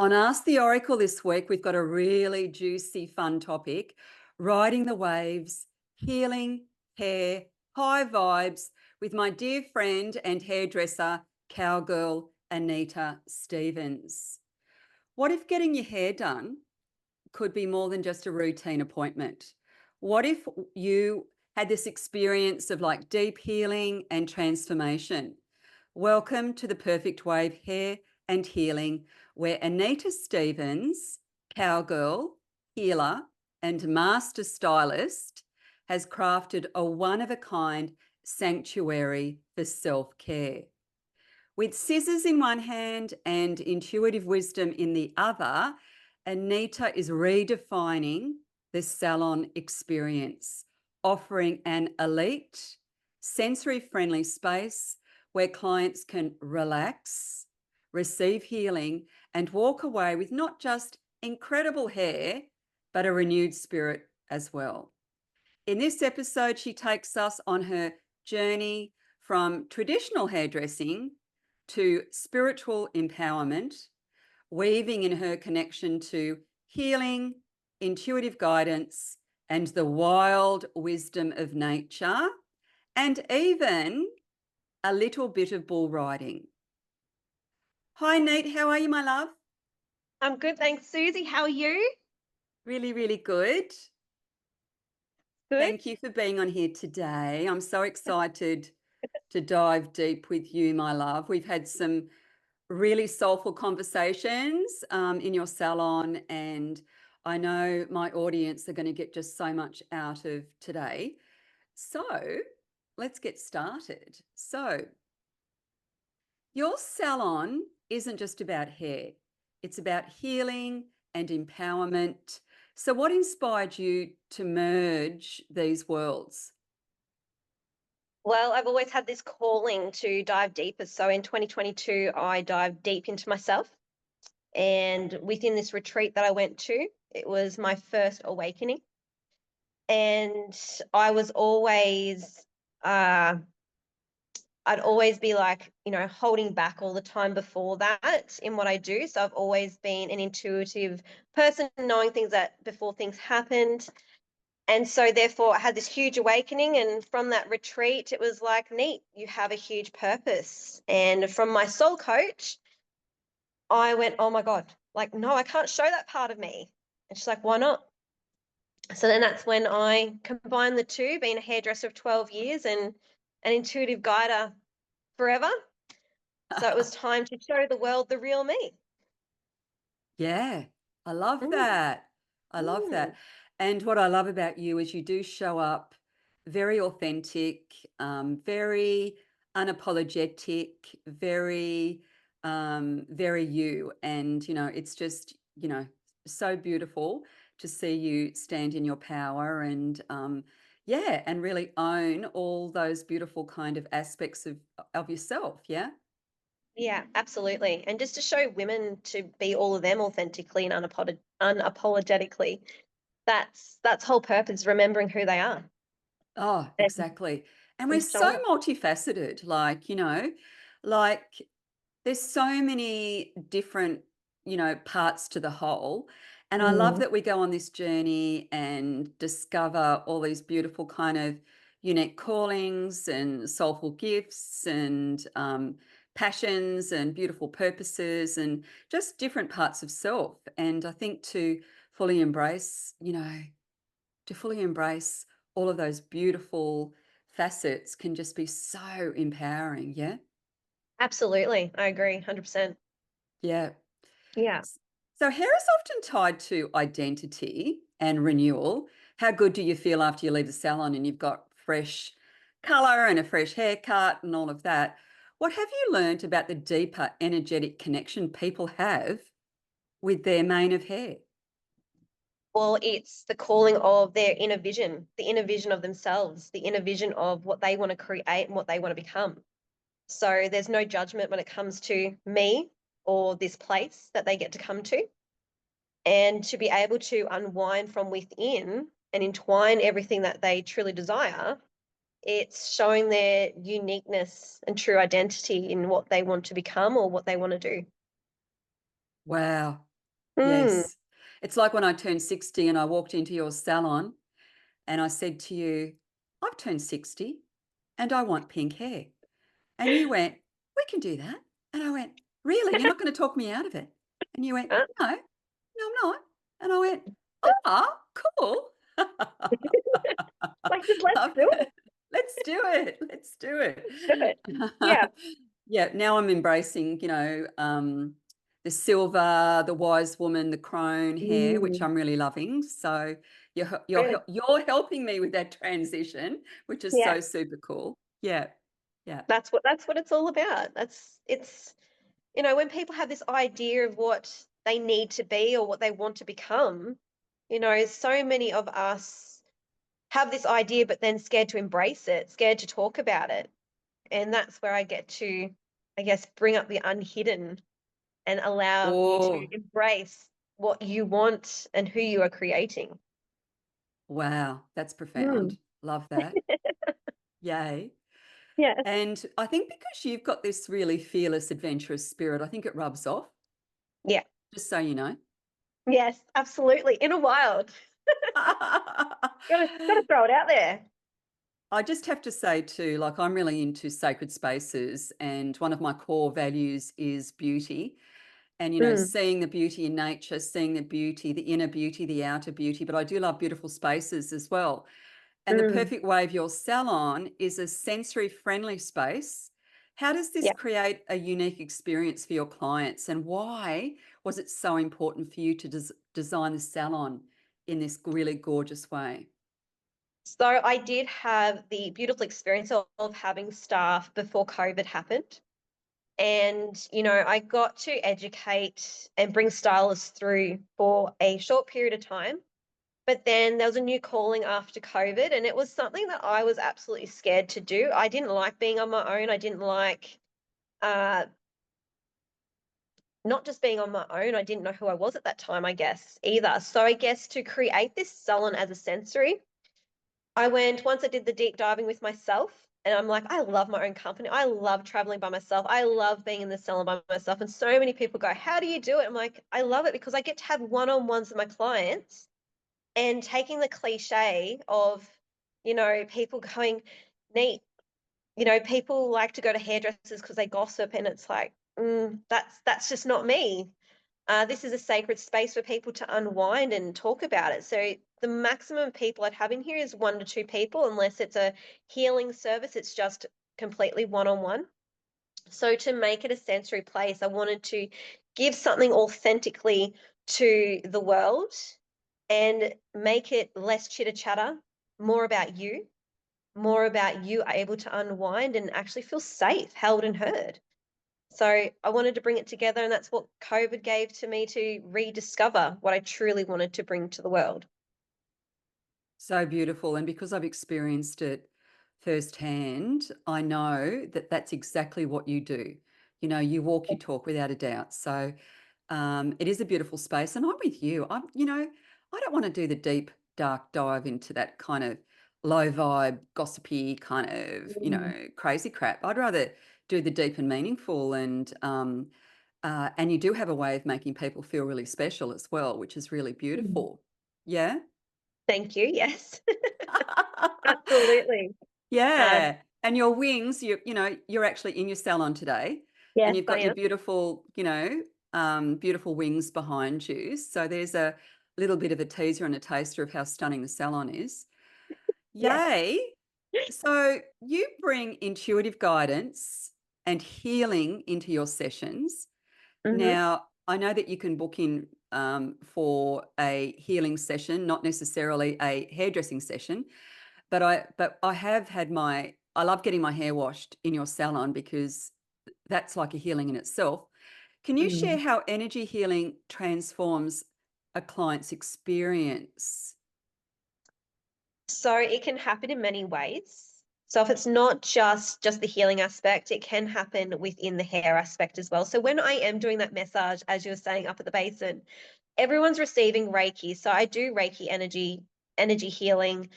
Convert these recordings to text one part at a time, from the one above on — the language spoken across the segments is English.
On Ask the Oracle this week, we've got a really juicy, fun topic, riding the waves, healing, hair, high vibes with my dear friend and hairdresser, Cowgirl, Anita Stevens. What if getting your hair done could be more than just a routine appointment? What if you had this experience of like deep healing and transformation? Welcome to the Perfect Wave Hair and Healing, where Anita Stevens, cowgirl, healer, and master stylist, has crafted a one-of-a-kind sanctuary for self-care. With scissors in one hand and intuitive wisdom in the other, Anita is redefining the salon experience, offering an elite, sensory-friendly space where clients can relax, receive healing, and walk away with not just incredible hair, but a renewed spirit as well. In this episode, she takes us on her journey from traditional hairdressing to spiritual empowerment, weaving in her connection to healing, intuitive guidance, and the wild wisdom of nature, and even a little bit of bull riding. Hi, Nate. How are you, my love? I'm good, thanks, Suzy. How are you? Really, really good. Good. Thank you for being on here today. I'm so excited to dive deep with you, my love. We've had some really soulful conversations in your salon, and I know my audience are going to get just so much out of today. So let's get started. So your salon isn't just about hair, it's about healing and empowerment. So what inspired you to merge these worlds? Well, I've always had this calling to dive deeper. So in 2022, I dived deep into myself. And within this retreat that I went to, it was my first awakening. And I was always, I'd always be like, holding back all the time before that in what I do. So I've always been an intuitive person, knowing things that before things happened. And so therefore I had this huge awakening, and from that retreat it was like, neat, you have a huge purpose. And from my soul coach, I went, oh my God, like, no, I can't show that part of me. And she's like, why not? So then that's when I combined the two, being a hairdresser of 12 years and an intuitive guider forever. So it was time to show the world the real me. Yeah, I love Mm, that. I love mm. that. And what I love about you is you do show up very authentic, very unapologetic, very you. And, it's just, so beautiful to see you stand in your power and, yeah, and really own all those beautiful kind of aspects of yourself. Yeah. Yeah, absolutely. And just to show women to be all of them authentically and unapologetically, that's whole purpose, remembering who they are Oh, and, exactly. And we're and so showing up. multifaceted, like there's so many different, parts to the whole. And I love Mm. that we go on this journey and discover all these beautiful kind of unique callings and soulful gifts and passions and beautiful purposes and just different parts of self. And I think fully embrace, to fully embrace all of those beautiful facets can just be so empowering. Yeah. Absolutely. I agree 100%. Yeah. Yeah. So hair is often tied to identity and renewal. How good do you feel after you leave the salon and you've got fresh color and a fresh haircut and all of that? What have you learned about the deeper energetic connection people have with their mane of hair? Well, it's the calling of their inner vision, the inner vision of themselves, the inner vision of what they want to create and what they want to become. So there's no judgment when it comes to me or this place that they get to come to. And to be able to unwind from within and entwine everything that they truly desire, it's showing their uniqueness and true identity in what they want to become or what they want to do. Wow. Mm. Yes. It's like when I turned 60 and I walked into your salon and I said to you, I've turned 60 and I want pink hair. And you went, we can do that. And I went, really? You're not going to talk me out of it? And you went, Uh, no, no, I'm not. And I went, oh, cool. like, just let's Love do it. Let's do it. Let's do it. it. Yeah. Yeah, now I'm embracing, the silver, the wise woman, the crone hair, which Mm, I'm really loving. So good. you're helping me with that transition, which is Yeah. so super cool. Yeah. Yeah. That's what it's all about. It's when people have this idea of what they need to be or what they want to become, so many of us have this idea but then scared to embrace it, scared to talk about it. And that's where I get to, I guess, bring up the unhidden and allow you to Oh, embrace what you want and who you are creating. wow. That's Mm. profound. Love that. Yay. Yes. And I think because you've got this really fearless, adventurous spirit, I think it rubs off, Yeah. just so you know. Yes, absolutely. In a wild. Gotta throw it out there. I just have to say too, like I'm really into sacred spaces, and one of my core values is beauty. And Mm, seeing the beauty in nature, seeing the beauty, the inner beauty, the outer beauty. But I do love beautiful spaces as well. And the mm, perfect wave, your salon, is a sensory friendly space. How does this yeah. create a unique experience for your clients? And why was it so important for you to design the salon in this really gorgeous way? So I did have the beautiful experience of having staff before COVID happened. And, I got to educate and bring stylists through for a short period of time. But then there was a new calling after COVID, and it was something that I was absolutely scared to do. I didn't like being on my own. I didn't like uh, not just being on my own, I didn't know who I was at that time, I guess, either. So I guess to create this salon as a sensory, once I did the deep diving with myself, and I'm like, I love my own company. I love traveling by myself. I love being in the salon by myself. And so many people go, how do you do it? I'm like, I love it because I get to have one-on-ones with my clients and taking the cliche of, people going, neat, people like to go to hairdressers because they gossip, and it's like, that's just not me. This is a sacred space for people to unwind and talk about it. So the maximum people I'd have in here is 1 to 2 people, unless it's a healing service. It's just completely one-on-one. So to make it a sensory place, I wanted to give something authentically to the world and make it less chitter chatter, more about you are able to unwind and actually feel safe, held and heard. So I wanted to bring it together, and that's what COVID gave to me to rediscover what I truly wanted to bring to the world. So beautiful. And because I've experienced it firsthand, I know that that's exactly what you do. You walk, you talk without a doubt. So it is a beautiful space. And I'm with you. I don't want to do the deep, dark dive into that kind of low vibe, gossipy kind of, Mm, crazy crap. I'd rather do the deep and meaningful. And you do have a way of making people feel really special as well, which is really mm. beautiful. Yeah. Thank you. Yes, absolutely. Uh, Yeah, and your wings, you're actually in your salon today, and yes, you've I got your am. beautiful, beautiful wings behind you. So there's a little bit of a teaser and a taster of how stunning the salon is. Yes. Yay! So you bring intuitive guidance and healing into your sessions. Hmm. Now, I know that you can book in for a healing session, not necessarily a hairdressing session. But I have had I love getting my hair washed in your salon because that's like a healing in itself. Can you share Mm. how energy healing transforms a client's experience? So it can happen in many ways. So if it's not just the healing aspect, it can happen within the hair aspect as well. So when I am doing that massage, as you were saying, up at the basin, everyone's receiving Reiki. So I do Reiki energy healing,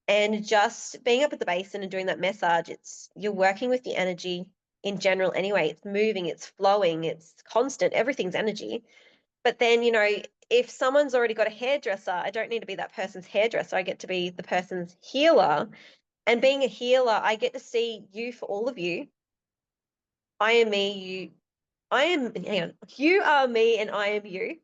and just being up at the basin and doing that massage, you're working with the energy in general anyway. It's moving, it's flowing, it's constant, everything's energy. But then, if someone's already got a hairdresser, I don't need to be that person's hairdresser. I get to be the person's healer. And being a healer, I get to see you for all of you. I am me, hang on, you are me and I am you.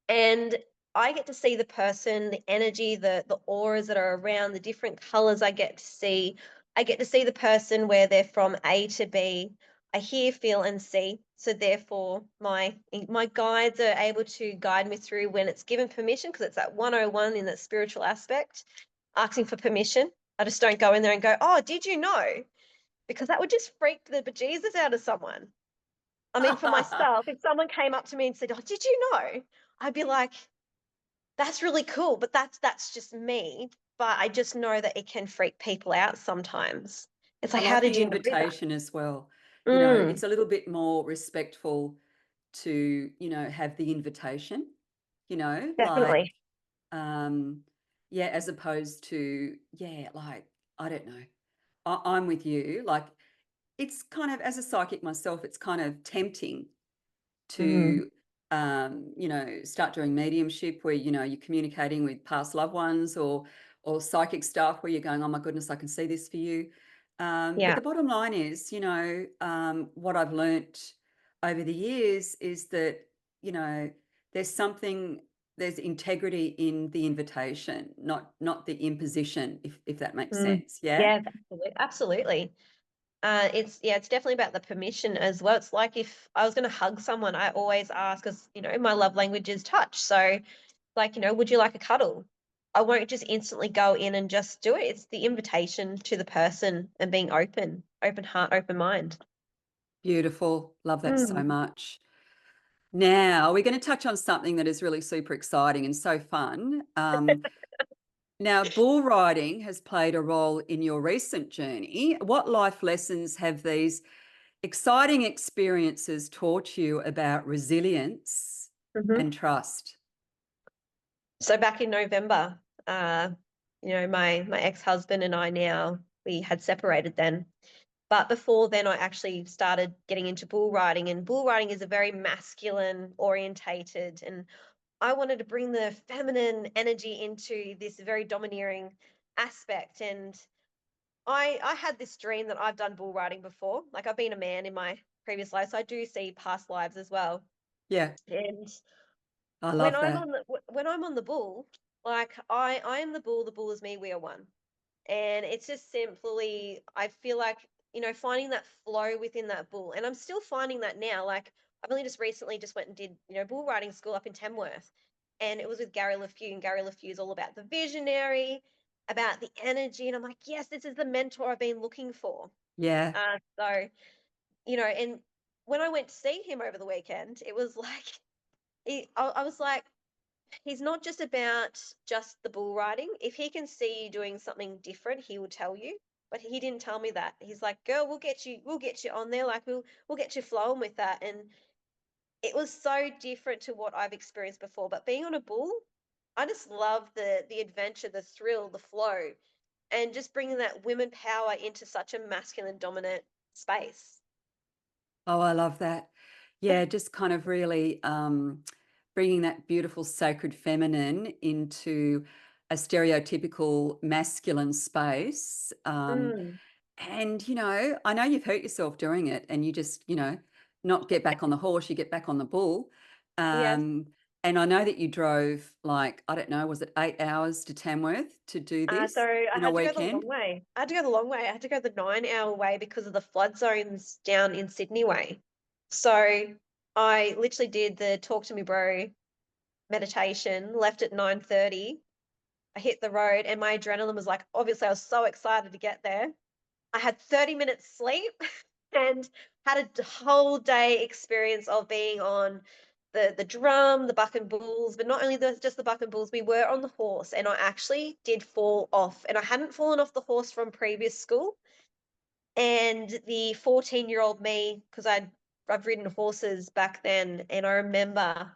And I get to see the person, the energy, the auras that are around, the different colors I get to see. I get to see the person where they're from A to B. I hear, feel, and see. So therefore, my guides are able to guide me through when it's given permission, because it's that 101 in that spiritual aspect, asking for permission. I just don't go in there and go, "Oh, did you know?" Because that would just freak the bejesus out of someone. I mean, for myself, if someone came up to me and said, "Oh, did you know?" I'd be like, "That's really cool, but that's just me." But I just know that it can freak people out sometimes. It's I like, "How like did the you know that?" invitation as well. Mm, It's a little bit more respectful to, have the invitation, like, definitely. um, yeah, as opposed to, yeah, like, I don't know. I'm with you. Like, it's kind of, as a psychic myself, it's kind of tempting Mm, to start doing mediumship where you're communicating with past loved ones, or psychic stuff where you're going, oh my goodness, I can see this for you. But yeah. the bottom line is, what I've learnt over the years is that, you know there's something, there's integrity in the invitation, not the imposition, if that makes Mm, sense. Yeah. yeah, absolutely. Absolutely. It's definitely about the permission as well. It's like if I was going to hug someone, I always ask, because my love language is touch. So, like, would you like a cuddle? I won't just instantly go in and just do it. It's the invitation to the person and being open heart, open mind. Beautiful. Love that so Mm. much. Now, we're going to touch on something that is really super exciting and so fun. Now, bull riding has played a role in your recent journey. What life lessons have these exciting experiences taught you about resilience Hmm. and trust? So back in November, my ex-husband and I, now we had separated then. But before then, I actually started getting into bull riding, and bull riding is a very masculine orientated, and I wanted to bring the feminine energy into this very domineering aspect. And I had this dream that I've done bull riding before. Like, I've been a man in my previous life, so I do see past lives as well. Yeah, And I when love I'm that. on the bull, like, I am the bull is me, we are one. And it's just simply, I feel like, finding that flow within that bull. And I'm still finding that now. Like, I've only just recently just went and did, bull riding school up in Tamworth. And it was with Gary LeFew. And Gary LeFew is all about the visionary, about the energy. And I'm like, yes, this is the mentor I've been looking for. Yeah. So, and when I went to see him over the weekend, it was like, I was like, he's not just about just the bull riding. If he can see you doing something different, he will tell you. But he didn't tell me that. He's like, "Girl, we'll get you on there. Like, we'll get you flowing with that." And it was so different to what I've experienced before. But being on a bull, I just love the adventure, the thrill, the flow, and just bringing that women power into such a masculine dominant space. Oh, I love that. Yeah, just kind of really bringing that beautiful sacred feminine into a stereotypical masculine space. Mm, And, I know you've hurt yourself doing it, and you just, not get back on the horse, you get back on the bull. yes. Um, and I know that you drove, like, I don't know, was it 8 hours to Tamworth to do So this I in a had to go the weekend? long way. I had to go the long way. I had to go the 9 hour way because of the flood zones down in Sydney way. So I literally did the talk to me bro meditation, left at 9:30. I hit the road and my adrenaline was like, obviously I was so excited to get there. I had 30 minutes sleep and had a whole day experience of being on the drum, the buck and bulls, but not only just the buck and bulls, we were on the horse, and I actually did fall off, and I hadn't fallen off the horse from previous school. And the 14-year-old me, because I've ridden horses back then, and I remember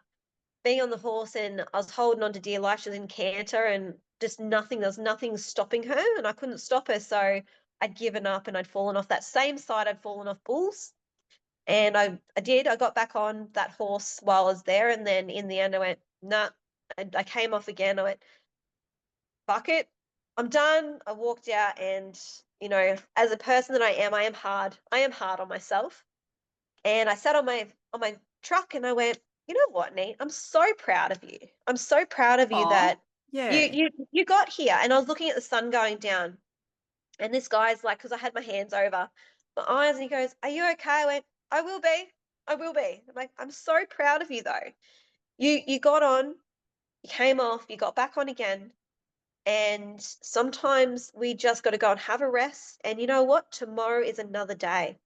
being on the horse and I was holding on to dear life. She was in canter and just nothing, there was nothing stopping her, and I couldn't stop her. So I'd given up and I'd fallen off that same side I'd fallen off bulls. And I did. I got back on that horse while I was there, and then in the end, I went, nah. I came off again. I went, fuck it, I'm done. I walked out, and as a person that I am hard. I am hard on myself. And I sat on my truck, and I went, you know what, Nate? I'm so proud of you. I'm so proud of you Oh, that you yeah. you you got here. And I was looking at the sun going down, and this guy's like, because I had my hands over my eyes, and he goes, "Are you okay?" I went, "I will be. I will be." I'm like, I'm so proud of you though. You got on, you came off, you got back on again. And sometimes we just got to go and have a rest. And you know what? Tomorrow is another day.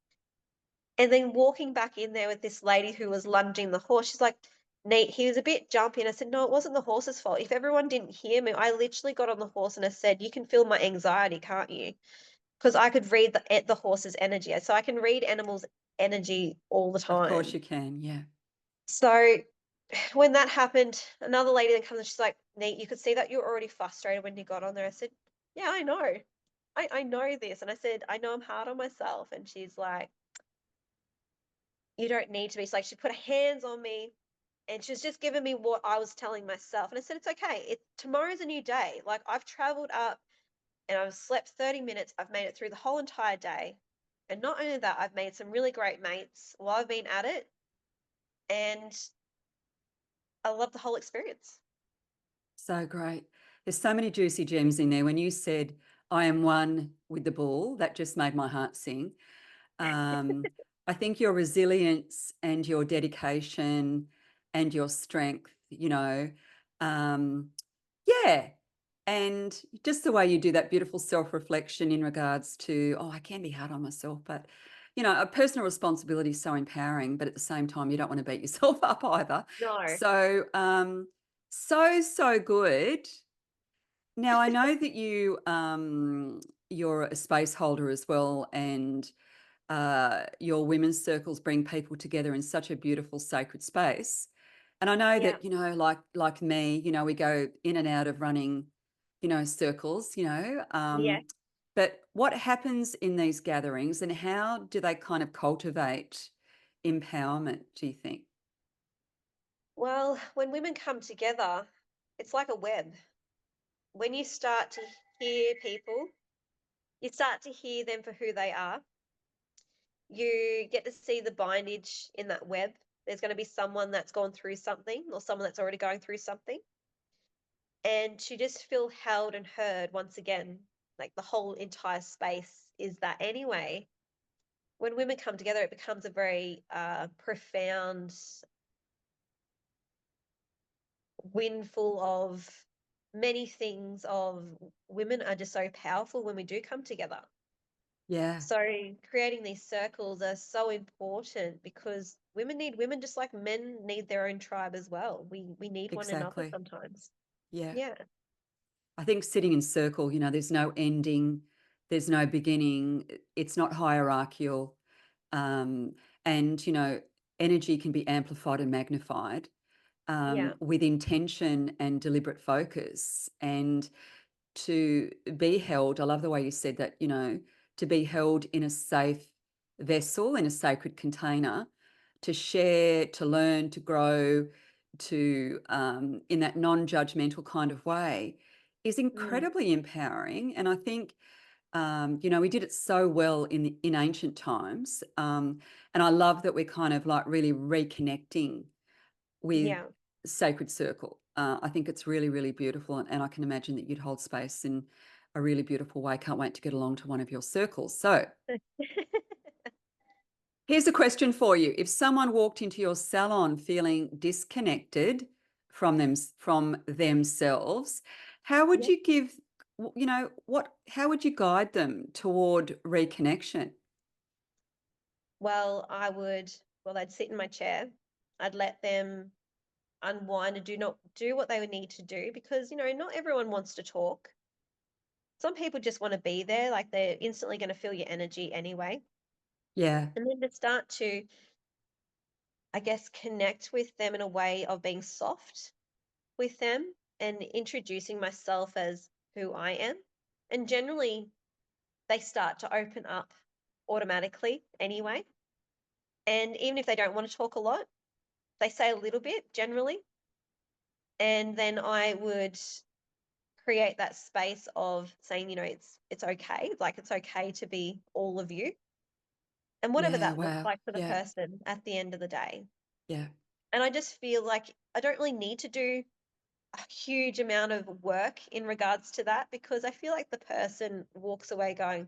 And then walking back in there with this lady who was lunging the horse, she's like, Nate, he was a bit jumpy. And I said, no, it wasn't the horse's fault. If everyone didn't hear me, I literally got on the horse and I said, you can feel my anxiety, can't you? Because I could read the horse's energy. So I can read animals' energy all the Of course time. you can. Yeah. So when that happened, another lady then comes and she's like, Nate, you could see that you were already frustrated when you got on there. I said, yeah, I know. I know this. And I said, I know I'm hard on myself. And she's like, you don't need to be. It's like she put her hands on me and she was just giving me what I was telling myself. And I said, it's okay. Tomorrow's a new day. Like I've traveled up and I've slept 30 minutes. I've made it through the whole entire day. And not only that, I've made some really great mates while I've been at it. And I love the whole experience. So great. There's so many juicy gems in there. When you said, I am one with the bull, that just made my heart sing. I think your resilience and your dedication and your strength, yeah. And just the way you do that beautiful self-reflection in regards to, oh, I can be hard on myself, but a personal responsibility is so empowering, but at the same time, you don't want to beat yourself up either. No. So, so good. Now I know that you're a space holder as well, and your women's circles bring people together in such a beautiful sacred space. And I know Yeah. that, like me, we go in and out of running, circles, Yeah. but what happens in these gatherings and how do they kind of cultivate empowerment, do you think? Well, when women come together, it's like a web. When you start to hear people, you start to hear them for who they are. You get to see the bindage in that web. There's going to be someone that's gone through something or someone that's already going through something. And to just feel held and heard once again, like the whole entire space is that anyway. When women come together, it becomes a very profound windful of many things of women are just so powerful when we do come together. Yeah, So creating these circles are so important because women need women just like men need their own tribe as well. We need one another exactly. sometimes. Yeah. Yeah. I think sitting in circle, there's no ending, there's no beginning, it's not hierarchical. Um, and, energy can be amplified and magnified Yeah. with intention and deliberate focus. And to be held, I love the way you said that, to be held in a safe vessel, in a sacred container, to share, to learn, to grow, to in that non-judgmental kind of way is Mm. incredibly empowering. And I think we did it so well in ancient times, and I love that we're kind of like really reconnecting with Yeah. sacred circle. I think it's really, really beautiful, and I can imagine that you'd hold space in a really beautiful way. Can't wait to get along to one of your circles. So here's a question for you. If someone walked into your salon feeling disconnected from themselves, how would Yeah. you give, how would you guide them toward reconnection? Well, I'd sit in my chair. I'd let them unwind and do not do what they would need to do because, not everyone wants to talk. Some people just want to be there, like they're instantly going to feel your energy anyway. Yeah, And then to start to, I guess, connect with them in a way of being soft with them and introducing myself as who I am. And generally, they start to open up automatically anyway. And even if they don't want to talk a lot, they say a little bit generally. And then I would create that space of saying, it's okay. Like it's okay to be all of you. And whatever Yeah, that looks wow. like for the Yeah, person at the end of the day. yeah. And I just feel like I don't really need to do a huge amount of work in regards to that because I feel like the person walks away going,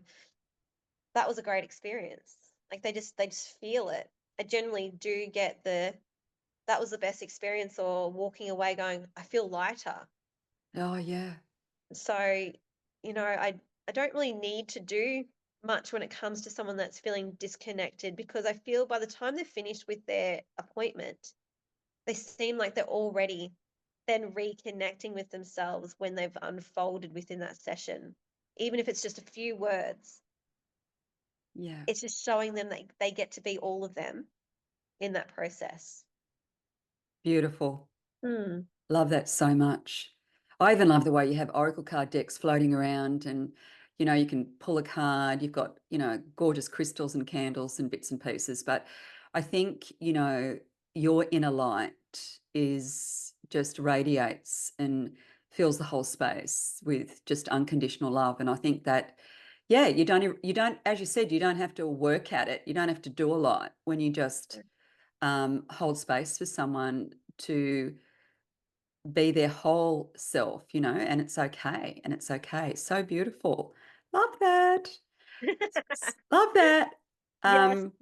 that was a great experience. Like they just feel it. I generally do get that was the best experience or walking away going, I feel lighter. Oh, yeah. So, I don't really need to do much when it comes to someone that's feeling disconnected because I feel by the time they're finished with their appointment, they seem like they're already then reconnecting with themselves when they've unfolded within that session. Even if it's just a few words, Yeah. it's just showing them that they get to be all of them in that process. Beautiful. Hmm. Love that so much. I even love the way you have oracle card decks floating around and, you can pull a card. You've got, gorgeous crystals and candles and bits and pieces. But I think, your inner light is just radiates and fills the whole space with just unconditional love. And I think that, yeah, you don't, as you said, you don't have to work at it. You don't have to do a lot when you just hold space for someone to be their whole self, and it's okay. And it's okay. So beautiful. Love that. Love that. Yes. Um,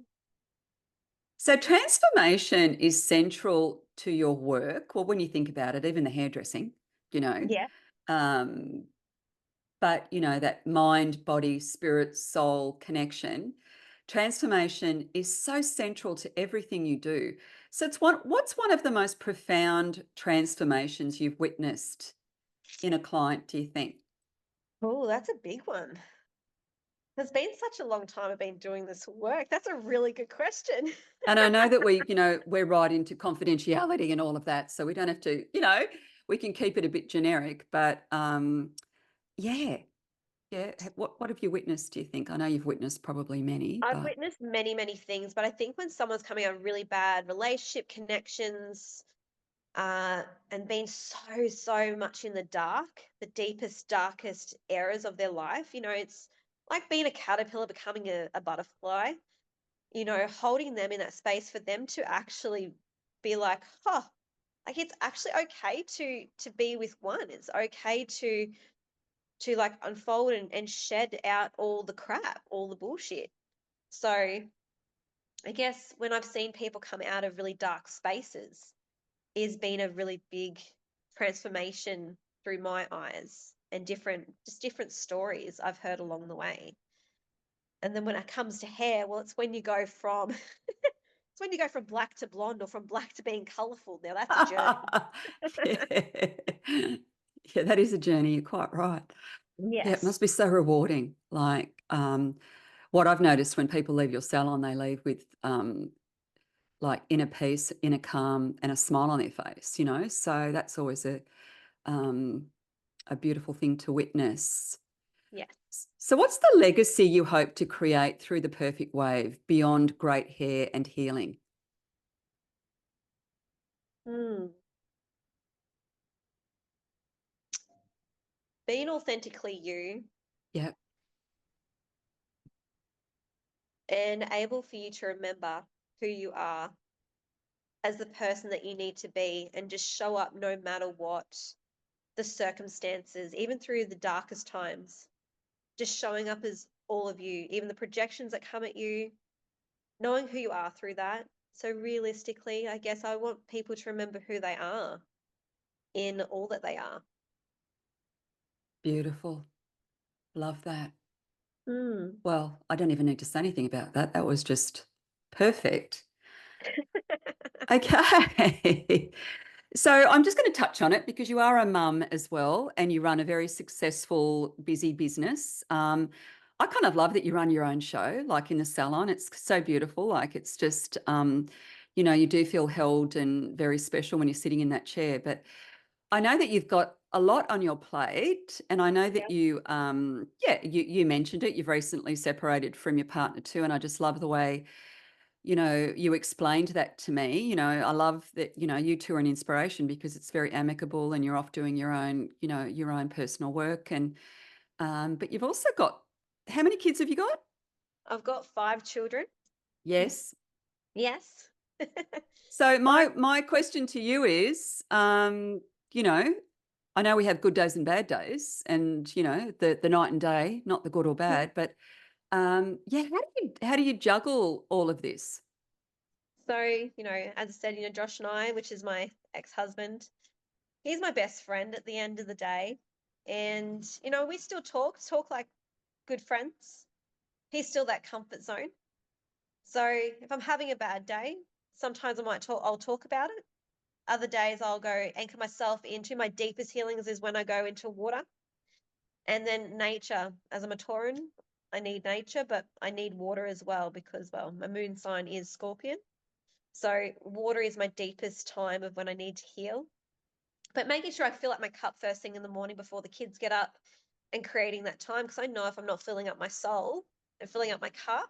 so transformation is central to your work. Well, when you think about it, even the hairdressing, you know, Yeah. um, but that mind, body, spirit, soul connection. Transformation is so central to everything you do. So what's one of the most profound transformations you've witnessed in a client, do you think? Oh, that's a big one. It's been such a long time I've been doing this work. That's a really good question. And I know that we're right into confidentiality and all of that, so we don't have to, we can keep it a bit generic, but yeah, yeah. What have you witnessed, do you think? I know you've witnessed probably many, I've but witnessed many, many things, but I think when someone's coming out of really bad relationship connections, and been so, so much in the dark, the deepest, darkest eras of their life, it's like being a caterpillar becoming a butterfly, holding them in that space for them to actually be like, huh, like it's actually okay to be with one. It's okay to like unfold and shed out all the crap, all the bullshit. So I guess when I've seen people come out of really dark spaces is been a really big transformation through my eyes and different stories I've heard along the way. And then when it comes to hair, well, it's when you go from it's when you go from black to blonde or from black to being colorful. Now that's a journey. yeah. Yeah, that is a journey. You're quite right. Yeah, it must Yes. be so rewarding. Like what I've noticed when people leave your salon, they leave with like inner peace, inner calm, and a smile on their face. So that's always um, a beautiful thing to witness. Yes. So, what's the legacy you hope to create through the perfect wave beyond great hair and healing? Hmm. Being authentically you Yeah, and able for you to remember who you are as the person that you need to be and just show up no matter what the circumstances, even through the darkest times, just showing up as all of you, even the projections that come at you, knowing who you are through that. So realistically, I guess I want people to remember who they are in all that they are. beautiful. Love that. Mm. Well, I don't even need to say anything about that. That was just perfect. Okay. So I'm just going to touch on it because you are a mum as well and you run a very successful, busy business. I kind of love that you run your own show, like in the salon. It's so beautiful. Like it's just, you do feel held and very special when you're sitting in that chair. But I know that you've got a lot on your plate, and I know that Yep. you mentioned it. You've recently separated from your partner too, and I just love the way you explained that to me. I love that, you two are an inspiration because it's very amicable and you're off doing your own personal work. And, but you've also got, how many kids have you got? I've got 5 children. Yes. Yes. So 5. my question to you is, you know, I know we have good days and bad days, and the night and day, not the good or Mhm. bad, but yeah, how do you juggle all of this? So, as I said, Josh and I, which is my ex-husband, he's my best friend at the end of the day. And, we still talk like good friends. He's still that comfort zone. So if I'm having a bad day, sometimes I'll talk about it. Other days I'll go anchor myself into my deepest healings is when I go into water. And then nature. As I'm a Tauran, I need nature, but I need water as well because, well, my moon sign is Scorpion. So water is my deepest time of when I need to heal. But making sure I fill up my cup first thing in the morning before the kids get up and creating that time. Because I know if I'm not filling up my soul and filling up my cup,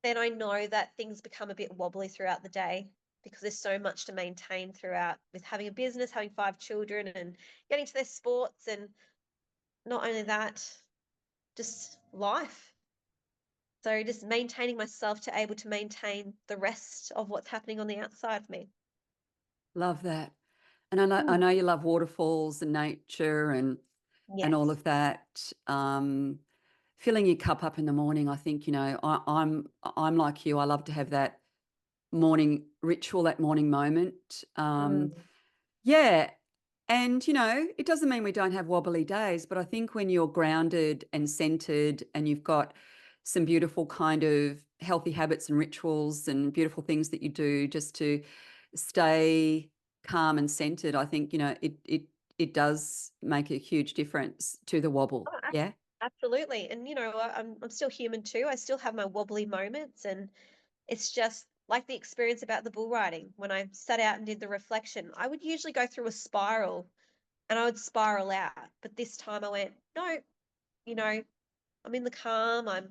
then I know that things become a bit wobbly throughout the day because there's so much to maintain throughout with having a business, having 5 children and getting to their sports. And not only that, just life. So just maintaining myself to able to maintain the rest of what's happening on the outside of me. Love that. And I know you love waterfalls and nature and all Yes. of that. Filling your cup up in the morning, I think, I'm like you. I love to have that morning ritual, that morning moment. Mm. Yeah. And, it doesn't mean we don't have wobbly days, but I think when you're grounded and centered and you've got some beautiful kind of healthy habits and rituals and beautiful things that you do just to stay calm and centered, I think, it does make a huge difference to the wobble. Oh, Yeah. absolutely. And I'm still human too. I still have my wobbly moments, and it's just like the experience about the bull riding. When I sat out and did the reflection, I would usually go through a spiral and I would spiral out. But this time I went, no, you know, I'm in the calm. I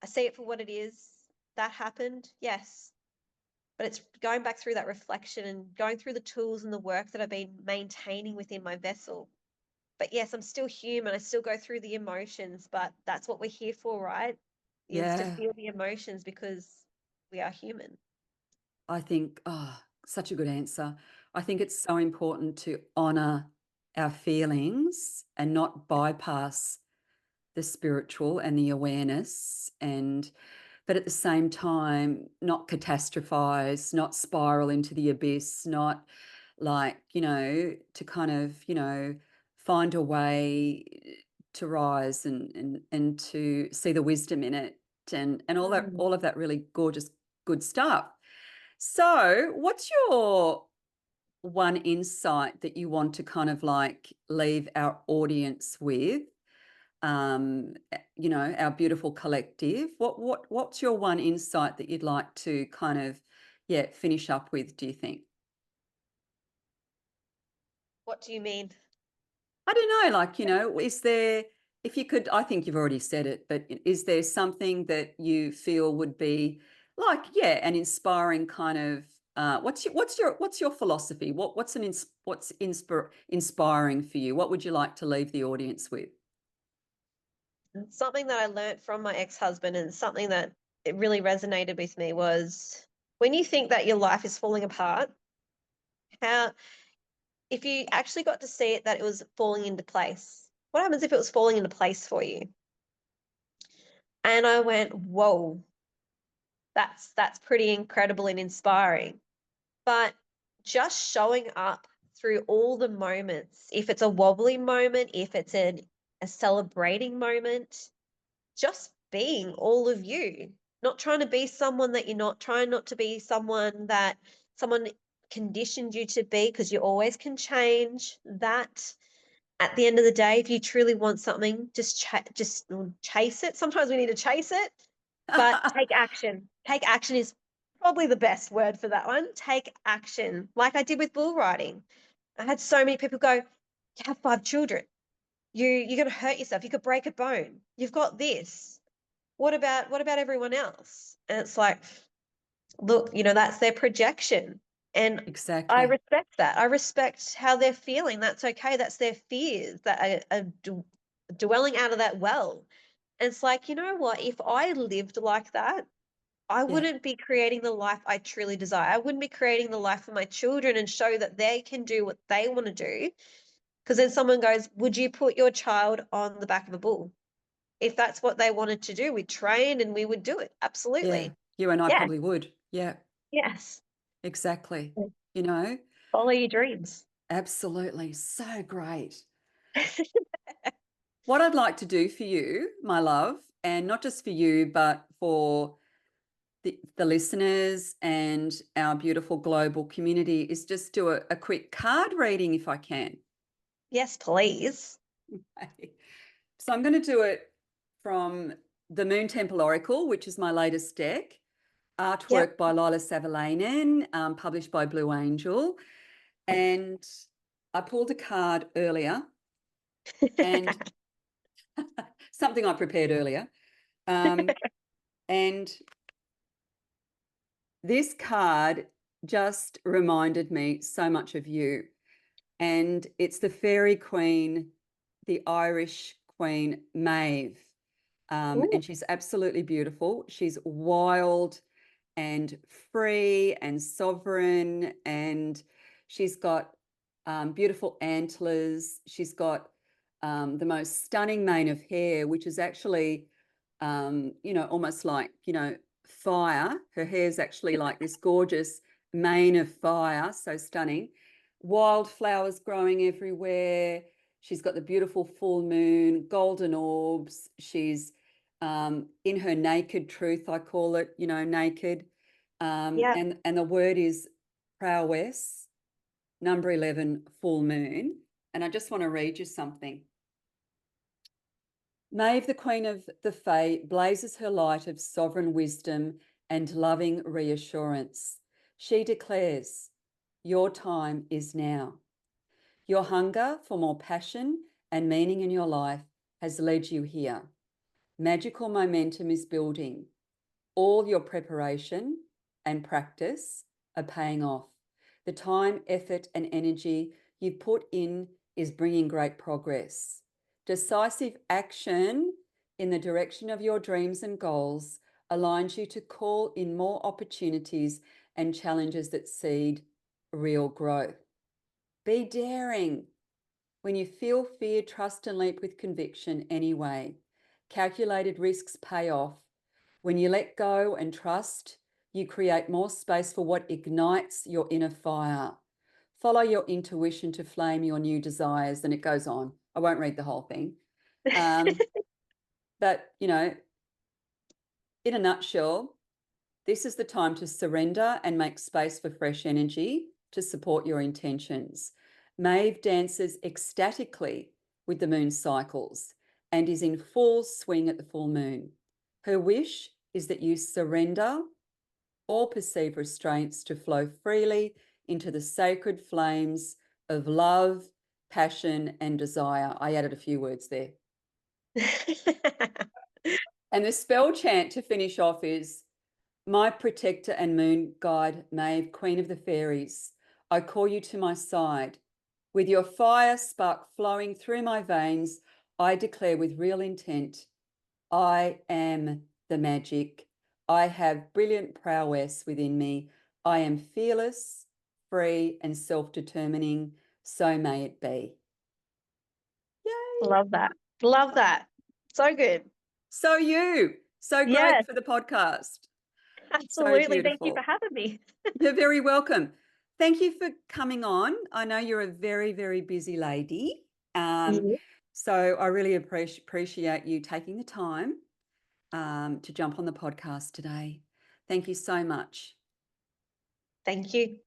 see it for what it is. That happened, yes. But it's going back through that reflection and going through the tools and the work that I've been maintaining within my vessel. But yes, I'm still human. I still go through the emotions, but that's what we're here for, right? Is to Yeah. feel the emotions because we are human. I think, such a good answer. I think it's so important to honor our feelings and not bypass the spiritual and the awareness, but at the same time not catastrophize, not spiral into the abyss, not like, to kind of, find a way to rise and to see the wisdom in it, and Mm. all of that really gorgeous good stuff. So what's your one insight that you want to kind of like leave our audience with, our beautiful collective? What's your one insight that you'd like to kind of, yeah, finish up with, do you think? What do you mean? I don't know, like, is there, if you could, I think you've already said it, but is there something that you feel would be like, yeah, an inspiring kind of, what's your philosophy? What's inspiring for you? What would you like to leave the audience with? Something that I learned from my ex-husband and something that it really resonated with me was when you think that your life is falling apart, how if you actually got to see it that it was falling into place, what happens if it was falling into place for you? And I went, whoa, that's pretty incredible and inspiring. But just showing up through all the moments, if it's a wobbly moment, if it's a celebrating moment, just being all of you, not trying to be someone that you're not, trying not to be someone that someone conditioned you to be, because you always can change that. At the end of the day, if you truly want something, just chase it. Sometimes we need to chase it, but take action. Take action is probably the best word for that one. Take action, like I did with bull riding. I had so many people go, "You have 5 children. You're going to hurt yourself. You could break a bone. You've got this. What about everyone else?" And it's like, look, that's their projection. And I Exactly. respect that. I respect how they're feeling. That's okay. That's their fears that are dwelling out of that well. And it's like, you know what? If I lived like that, I Yeah. wouldn't be creating the life I truly desire. I wouldn't be creating the life for my children and show that they can do what they want to do. Because then someone goes, would you put your child on the back of a bull? If that's what they wanted to do, we trained and we would do it. Yeah. Absolutely. You and I Yeah. probably would. Yeah, Yes. exactly. Mm. You know, Follow your dreams. absolutely. So great. What I'd like to do for you, my love, and not just for you, but for the listeners and our beautiful global community, is just do a quick card reading if I can. Yes, please. Okay. So I'm going to do it from the Moon Temple Oracle, which is my latest deck, artwork Yep. by Lila Savalainen, published by Blue Angel. And I pulled a card earlier and something I prepared earlier. And this card just reminded me so much of you. And it's the fairy queen, the Irish queen, Maeve. Ooh, And she's absolutely beautiful. She's wild and free and sovereign, and she's got beautiful antlers. She's got the most stunning mane of hair, which is actually, almost like, fire. Her hair's actually like this gorgeous mane of fire, so stunning. Wildflowers growing everywhere. She's got the beautiful full moon, golden orbs. She's in her naked truth, I call it, naked. yeah. And the word is prowess, number 11, full moon. And I just want to read you something. Maeve, the queen of the Fae, blazes her light of sovereign wisdom and loving reassurance. She declares, your time is now. Your hunger for more passion and meaning in your life has led you here. Magical momentum is building. All your preparation and practice are paying off. The time, effort, and energy you've put in is bringing great progress. Decisive action in the direction of your dreams and goals aligns you to call in more opportunities and challenges that seed real growth. Be daring. When you feel fear, trust and leap with conviction anyway. Calculated risks pay off. When you let go and trust, you create more space for what ignites your inner fire. Follow your intuition to flame your new desires. And it goes on. I won't read the whole thing. But, in a nutshell, this is the time to surrender and make space for fresh energy to support your intentions. Maeve dances ecstatically with the moon cycles and is in full swing at the full moon. Her wish is that you surrender all perceived restraints to flow freely into the sacred flames of love, passion, and desire. I added a few words there. And the spell chant to finish off is, my protector and moon guide, Maeve, queen of the fairies, I call you to my side. With your fire spark flowing through my veins, I declare with real intent, I am the magic. I have brilliant prowess within me. I am fearless, free, and self-determining. So may it be. Yay. Love that. Love that. So good. So great Yes, for the podcast. So absolutely. Thank you for beautiful. having me. You're very welcome. Thank you for coming on. I know you're a very, very busy lady. Mhm. So I really appreciate you taking the time to jump on the podcast today. Thank you so much. Thank you.